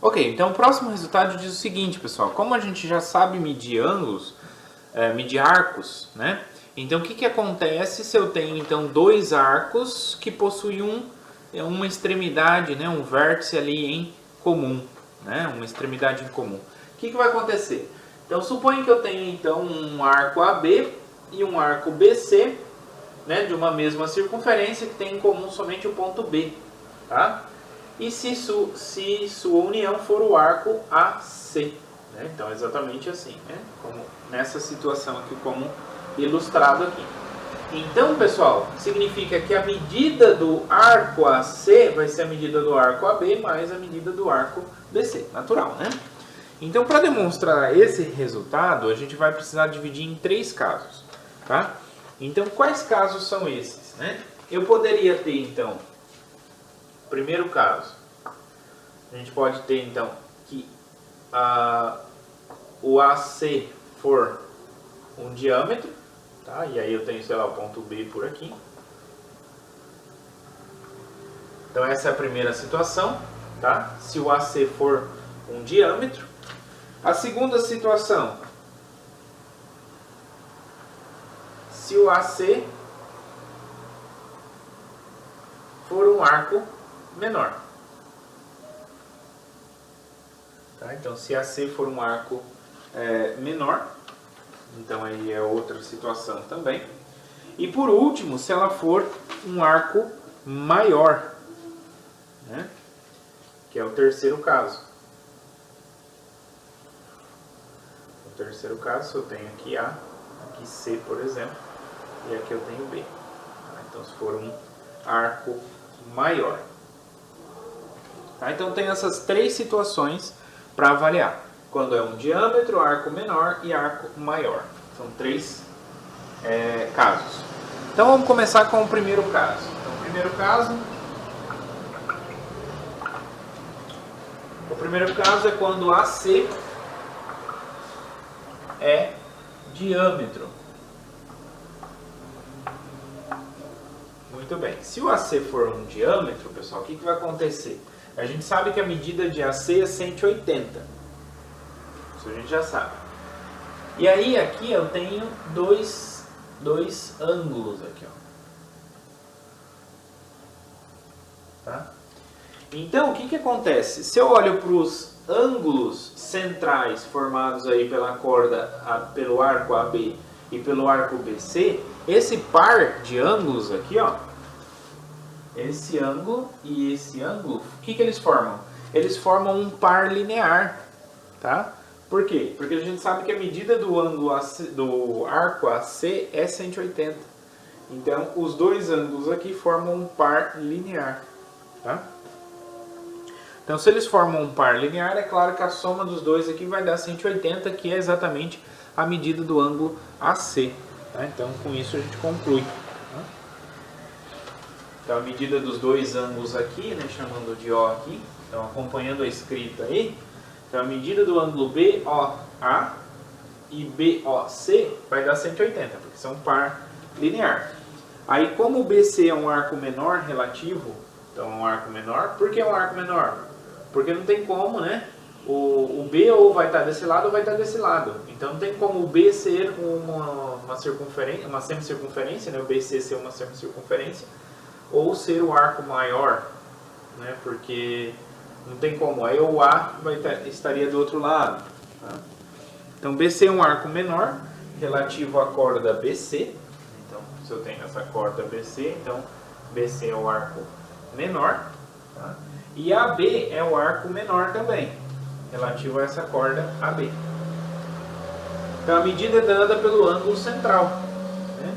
Ok, então o próximo resultado diz o seguinte, pessoal. Como a gente já sabe medir ângulos, medir arcos, né? Então o que acontece se eu tenho então dois arcos que possuem uma extremidade, né? Um vértice ali em comum, né? Uma extremidade em comum. O que vai acontecer? Então suponha que eu tenho então um arco AB e um arco BC, né? De uma mesma circunferência que tem em comum somente o ponto B, tá? E se sua união for o arco AC. Né? Então, exatamente assim, né? Como nessa situação aqui, como ilustrado aqui. Então, pessoal, significa que a medida do arco AC vai ser a medida do arco AB mais a medida do arco BC. Natural, né? Então, para demonstrar esse resultado, a gente vai precisar dividir em três casos. Tá? Então, quais casos são esses? Né? Eu poderia ter, então, primeiro caso, a gente pode ter então que o AC for um diâmetro, tá? E aí eu tenho, sei lá, o ponto B por aqui. Então essa é a primeira situação, tá? Se o AC for um diâmetro. A segunda situação, se o AC for um arco menor. Tá? Então, se AC for um arco menor, então aí é outra situação também. E por último, se ela for um arco maior, né? Que é o terceiro caso. O terceiro caso, eu tenho aqui A, aqui C, por exemplo, e aqui eu tenho B. Tá? Então, se for um arco maior. Tá? Então tem essas três situações para avaliar. Quando é um diâmetro, arco menor e arco maior. São três casos. Então vamos começar com o primeiro caso. Então, o primeiro caso é quando AC é diâmetro. Muito bem. Se o AC for um diâmetro, pessoal, o que vai acontecer? A gente sabe que a medida de AC é 180. Isso a gente já sabe. E aí aqui eu tenho dois ângulos aqui, ó. Tá? Então o que acontece? Se eu olho para os ângulos centrais formados aí pela corda, pelo arco AB e pelo arco BC, esse par de ângulos aqui, ó, esse ângulo e esse ângulo, o que eles formam? Eles formam um par linear, tá? Por quê? Porque a gente sabe que a medida do ângulo AC, do arco AC é 180. Então, os dois ângulos aqui formam um par linear, tá? Então, se eles formam um par linear, é claro que a soma dos dois aqui vai dar 180, que é exatamente a medida do ângulo AC. Tá? Então, com isso a gente conclui. Tá? Então, a medida dos dois ângulos aqui, né, chamando de O aqui, então acompanhando a escrita aí, então a medida do ângulo BOA e BOC vai dar 180, porque são par linear. Aí, como o BC é um arco menor relativo, então é um arco menor, por que é um arco menor? Porque não tem como, né? O B ou vai estar desse lado ou vai estar desse lado. Então não tem como o B ser uma circunferência, uma semicircunferência, né? O BC ser uma semicircunferência, ou ser o arco maior, né? Porque não tem como. Aí o A estaria do outro lado. Tá? Então BC é um arco menor relativo à corda BC. Então se eu tenho essa corda BC, então BC é o arco menor. Tá? E AB é o arco menor também, relativo a essa corda AB. Então a medida é dada pelo ângulo central. Né?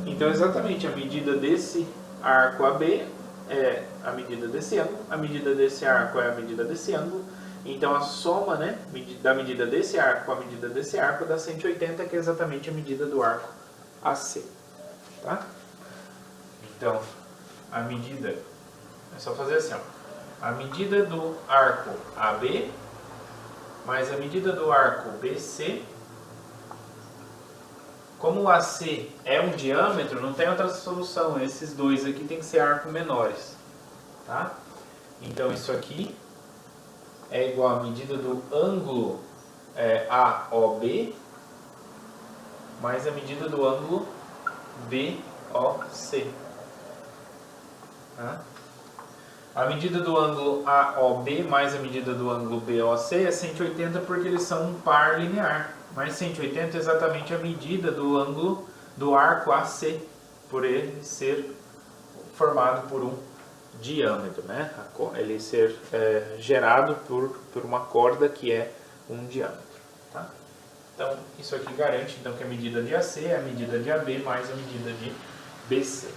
Então exatamente a medida desse arco AB é a medida desse ângulo, a medida desse arco é a medida desse ângulo. Então a soma, né, da medida desse arco com a medida desse arco dá 180, que é exatamente a medida do arco AC. Tá? Então a medida, é só fazer assim, ó. A medida do arco AB mais a medida do arco BC. Como o AC é um diâmetro, não tem outra solução. Esses dois aqui tem que ser arcos menores. Tá? Então isso aqui é igual à medida do ângulo AOB mais a medida do ângulo BOC. Tá? A medida do ângulo AOB mais a medida do ângulo BOC é 180 porque eles são um par linear. Mas 180 é exatamente a medida do ângulo do arco AC, por ele ser formado por um diâmetro, né? Ele ser gerado por uma corda que é um diâmetro. Tá? Então, isso aqui garante então, que a medida de AC é a medida de AB mais a medida de BC.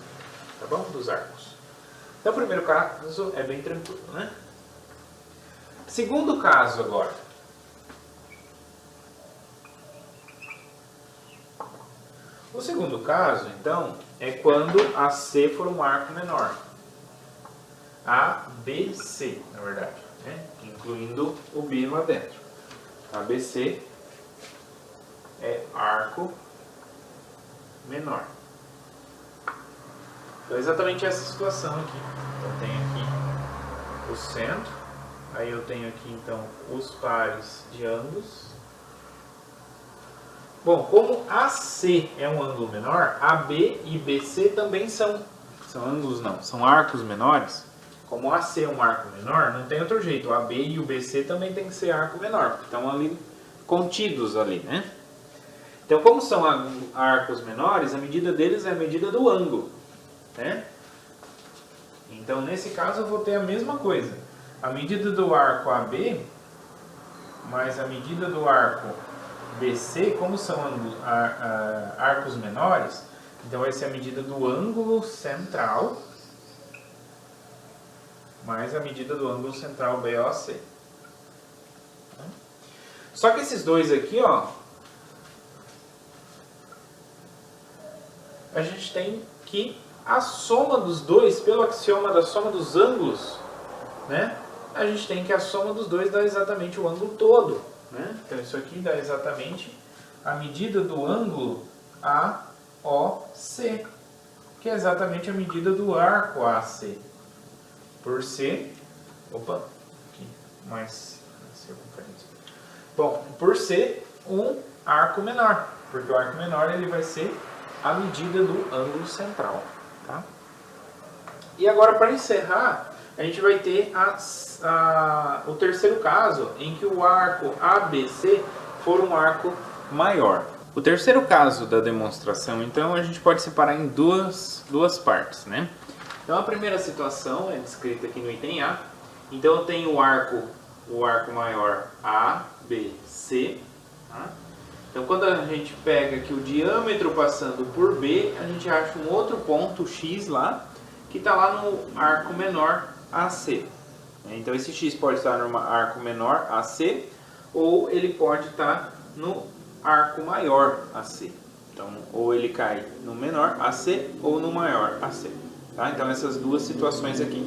Tá bom? Dos arcos. Então, o primeiro caso é bem tranquilo, né? Segundo caso agora. O segundo caso, então, é quando AC for um arco menor. ABC, na verdade, né? Incluindo o B lá dentro. ABC é arco menor. Então, é exatamente essa situação aqui. Então, tem aqui o centro, aí eu tenho aqui, então, os pares de ângulos. Bom, como AC é um ângulo menor, AB e BC também são ângulos não, são arcos menores. Como AC é um arco menor, não tem outro jeito. O AB e o BC também tem que ser arco menor, porque estão ali contidos ali, né? Então, como são arcos menores, a medida deles é a medida do ângulo, né? Então, nesse caso, eu vou ter a mesma coisa. A medida do arco AB mais a medida do arco BC, como são arcos menores, então vai ser a medida do ângulo central mais a medida do ângulo central BOC. Só que esses dois aqui, ó, a gente tem que a soma dos dois, pelo axioma da soma dos ângulos, né? A gente tem que a soma dos dois dá exatamente o ângulo todo, né? Então isso aqui dá exatamente a medida do ângulo AOC, que é exatamente a medida do arco AC, por ser, aqui, mais circunferência. Bom, por ser um arco menor, porque o arco menor ele vai ser a medida do ângulo central, tá? E agora, para encerrar, a gente vai ter o terceiro caso, em que o arco ABC for um arco maior. O terceiro caso da demonstração, então, a gente pode separar em duas partes, né? Então, a primeira situação é descrita aqui no item A. Então, eu tenho o arco maior ABC, tá? Então, quando a gente pega aqui o diâmetro passando por B, a gente acha um outro ponto X lá, que está lá no arco menor AC. Então, esse X pode estar no arco menor AC, ou ele pode estar no arco maior AC. Então, ou ele cai no menor AC ou no maior AC. Tá? Então, essas duas situações aqui.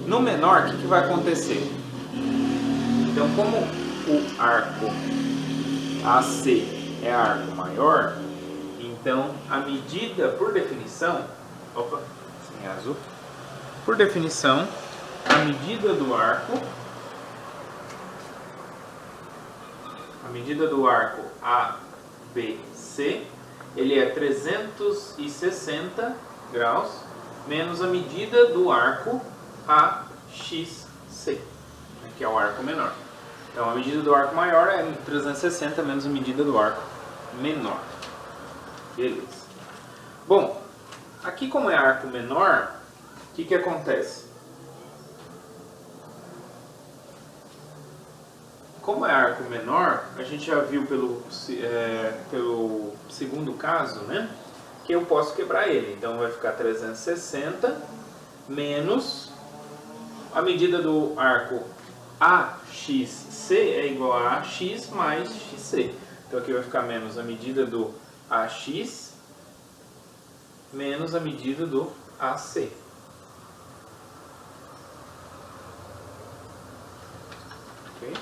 No menor, o que vai acontecer? Então, como o arco AC é arco maior, então a medida, por definição, sem azul, por definição, a medida do arco ABC, ele é 360 graus menos a medida do arco AXC, que é o arco menor. Então a medida do arco maior é 360 menos a medida do arco menor. Beleza. Bom, aqui como é arco menor, o que acontece? Como é arco menor, a gente já viu pelo segundo caso, né? Que eu posso quebrar ele. Então vai ficar 360 menos a medida do arco AXC é igual a AX mais XC. Então aqui vai ficar menos a medida do AX menos a medida do AC. Ok?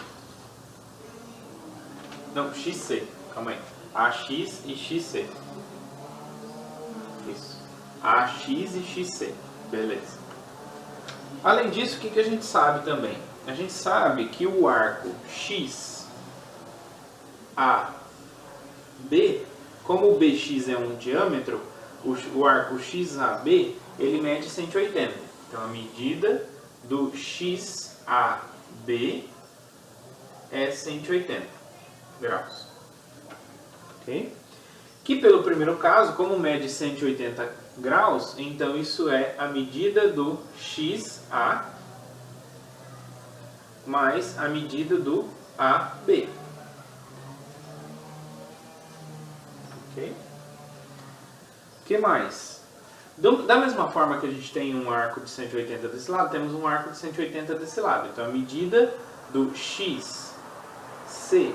Não, XC. Calma aí. AX e XC. Isso. AX e XC. Beleza. Além disso, o que a gente sabe também? a gente sabe que o arco XAB, como o BX é um diâmetro, o arco XAB, ele mede 180. Então a medida do XAB é 180 graus. Ok? Que pelo primeiro caso, como mede 180 graus, então isso é a medida do XA mais a medida do AB. Ok? O que mais? Da mesma forma que a gente tem um arco de 180 desse lado, temos um arco de 180 desse lado. Então a medida do XCB,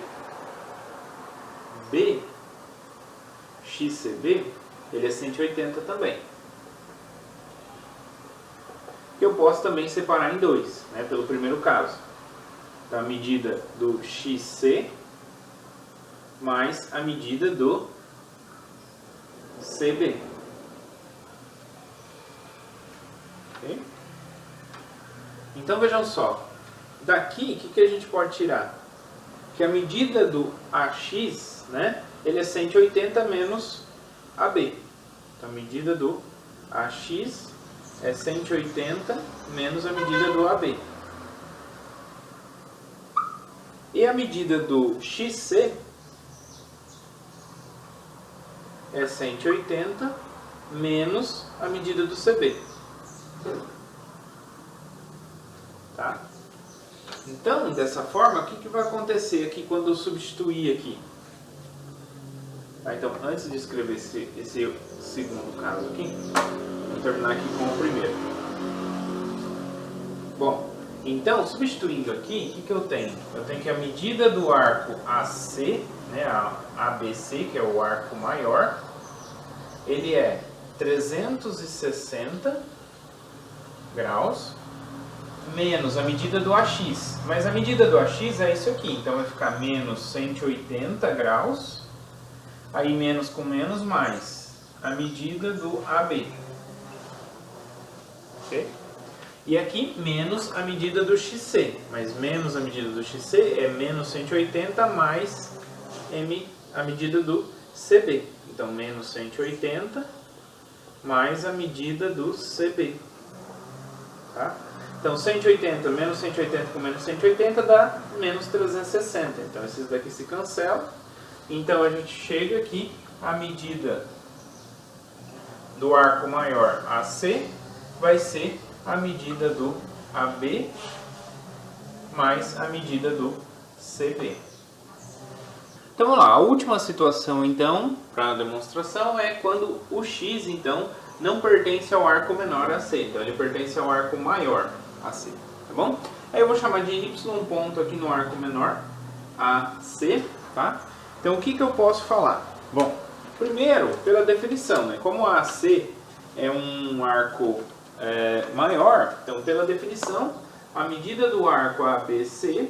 ele é 180 também. Que eu posso também separar em dois, né, pelo primeiro caso. Então, a medida do XC mais a medida do CB. Okay? Então vejam só, daqui o que a gente pode tirar? Que a medida do AX, né, ele é 180 menos AB. Então a medida do AX é 180 menos a medida do AB. E a medida do XC é 180 menos a medida do CB. Tá? Então, dessa forma, o que vai acontecer aqui quando eu substituir aqui? Tá, então, antes de escrever esse segundo caso aqui, vou terminar aqui com o primeiro. Bom, então, substituindo aqui, o que eu tenho? Eu tenho que a medida do arco AC, né, a ABC, que é o arco maior, ele é 360 graus menos a medida do AX. Mas a medida do AX é isso aqui, então vai ficar menos 180 graus, aí menos com menos mais a medida do AB. Ok? E aqui menos a medida do XC, mas menos a medida do XC é menos 180 mais a medida do CB. Então menos 180 mais a medida do CB. Tá? Então 180 menos 180 com menos 180 dá menos 360. Então esses daqui se cancelam. Então a gente chega aqui, a medida do arco maior AC vai ser a medida do AB mais a medida do CB. Então vamos lá, a última situação então, para a demonstração, é quando o X então não pertence ao arco menor AC, então ele pertence ao arco maior AC, tá bom? Aí eu vou chamar de Y ponto aqui no arco menor AC, tá? Então o que eu posso falar? Bom, primeiro, pela definição, né? Como a AC é um arco maior, então pela definição, a medida do arco ABC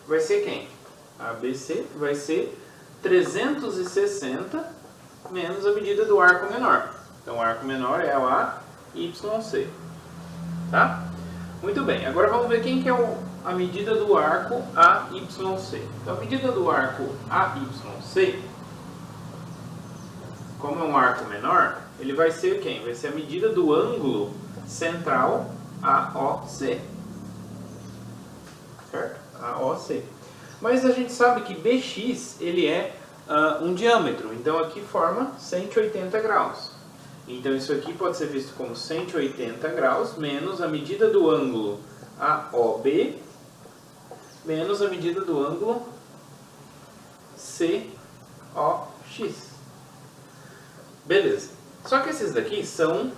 vai ser quem? ABC vai ser 360 menos a medida do arco menor. Então o arco menor é o AYC. Tá? Muito bem, agora vamos ver quem que é a medida do arco AYC. Então a medida do arco AYC, como é um arco menor, ele vai ser quem? Vai ser a medida do ângulo central AOC. Certo? AOC. Mas a gente sabe que BX ele é um diâmetro, então aqui forma 180 graus. Então isso aqui pode ser visto como 180 graus menos a medida do ângulo AOB menos a medida do ângulo COX. Beleza. Só que esses daqui são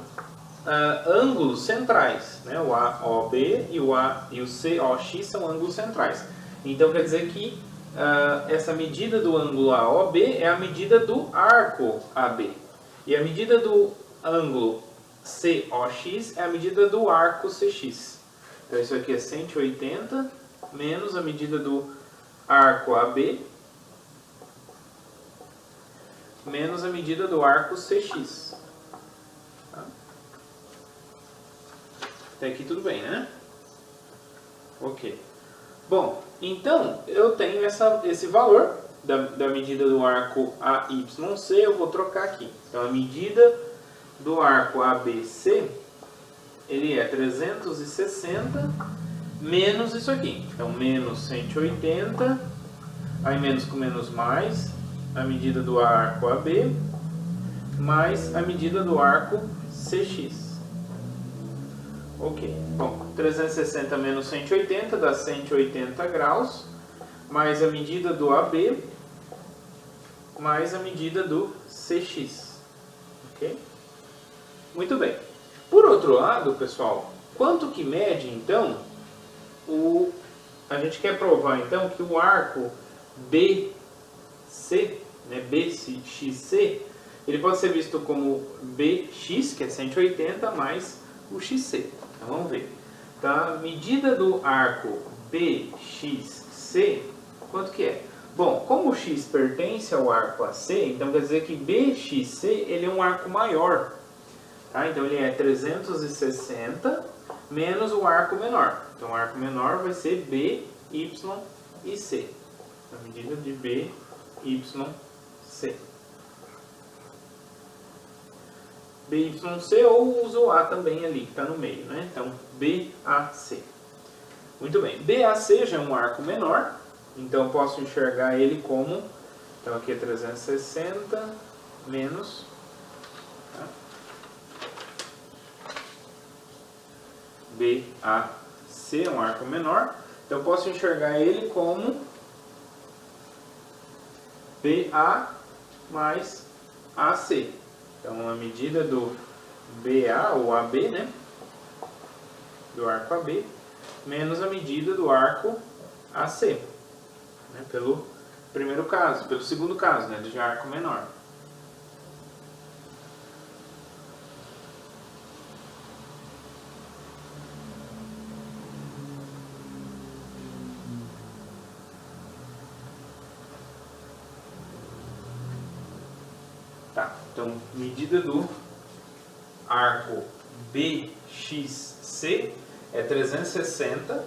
ângulos centrais, né? O AOB e o COX são ângulos centrais. Então quer dizer que essa medida do ângulo AOB é a medida do arco AB. E a medida do ângulo COX é a medida do arco CX. Então isso aqui é 180 menos a medida do arco AB menos a medida do arco CX. Tá? Até aqui tudo bem, né? Ok. Bom, então eu tenho esse valor da medida do arco AYC, eu vou trocar aqui. Então a medida do arco ABC, ele é 360 menos isso aqui. Então menos 180, aí menos com menos mais, a medida do arco AB, mais a medida do arco CX. Ok, bom, 360 menos 180 dá 180 graus, mais a medida do AB, mais a medida do CX. Ok? Muito bem. Por outro lado, pessoal, quanto que mede, então, a gente quer provar, então, que o arco BC, né, BXC, ele pode ser visto como BX, que é 180, mais o XC. Então, vamos ver. Então, a medida do arco BXC, quanto que é? Bom, como o X pertence ao arco AC, então quer dizer que BXC ele é um arco maior. Tá? Então, ele é 360 menos o arco menor. Então, o arco menor vai ser B, Y e C. A medida de B, Y, C. BYC ou uso o A também ali, que está no meio, né? Então, BAC. Muito bem. BAC já é um arco menor, então eu posso enxergar ele como... Então, aqui é 360 menos... Tá? BAC é um arco menor, então eu posso enxergar ele como BA mais AC. Então, a medida do BA, ou AB, né, do arco AB, menos a medida do arco AC, né, pelo primeiro caso, pelo segundo caso, né, de arco menor. Tá, então, medida do arco BXC é 360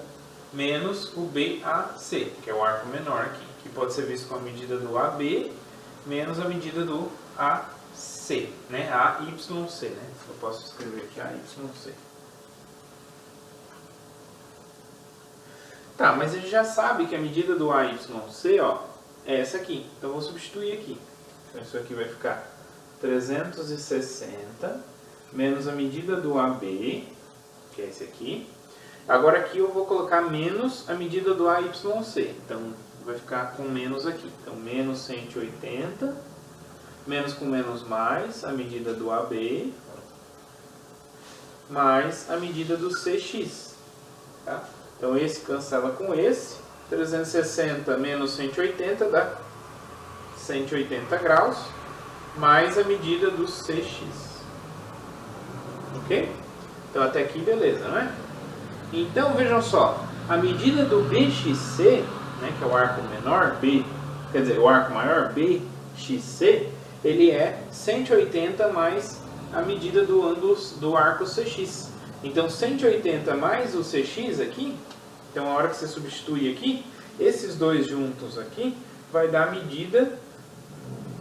menos o BAC, que é o arco menor aqui, que pode ser visto com a medida do AB menos a medida do AC, né? AYC, né? Eu posso escrever aqui AYC. Tá, mas a gente já sabe que a medida do AYC, ó, é essa aqui. Então eu vou substituir aqui. Então isso aqui vai ficar 360 menos a medida do AB, que é esse aqui. Agora aqui eu vou colocar menos a medida do AYC. Então vai ficar com menos aqui. Então menos 180, menos com menos mais a medida do AB, mais a medida do CX. Tá? Então esse cancela com esse. 360 menos 180 dá 180 graus, mais a medida do CX. Ok? Então até aqui beleza, não é? Então vejam só, a medida do BXC, né, que é o arco menor, quer dizer, o arco maior, BXC, ele é 180 mais a medida do ângulo do arco CX. Então 180 mais o CX aqui, então a hora que você substitui aqui, esses dois juntos aqui, vai dar a medida,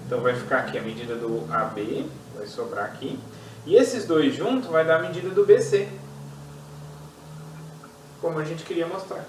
então vai ficar aqui a medida do AB, vai sobrar aqui, e esses dois juntos vai dar a medida do BC, como a gente queria mostrar.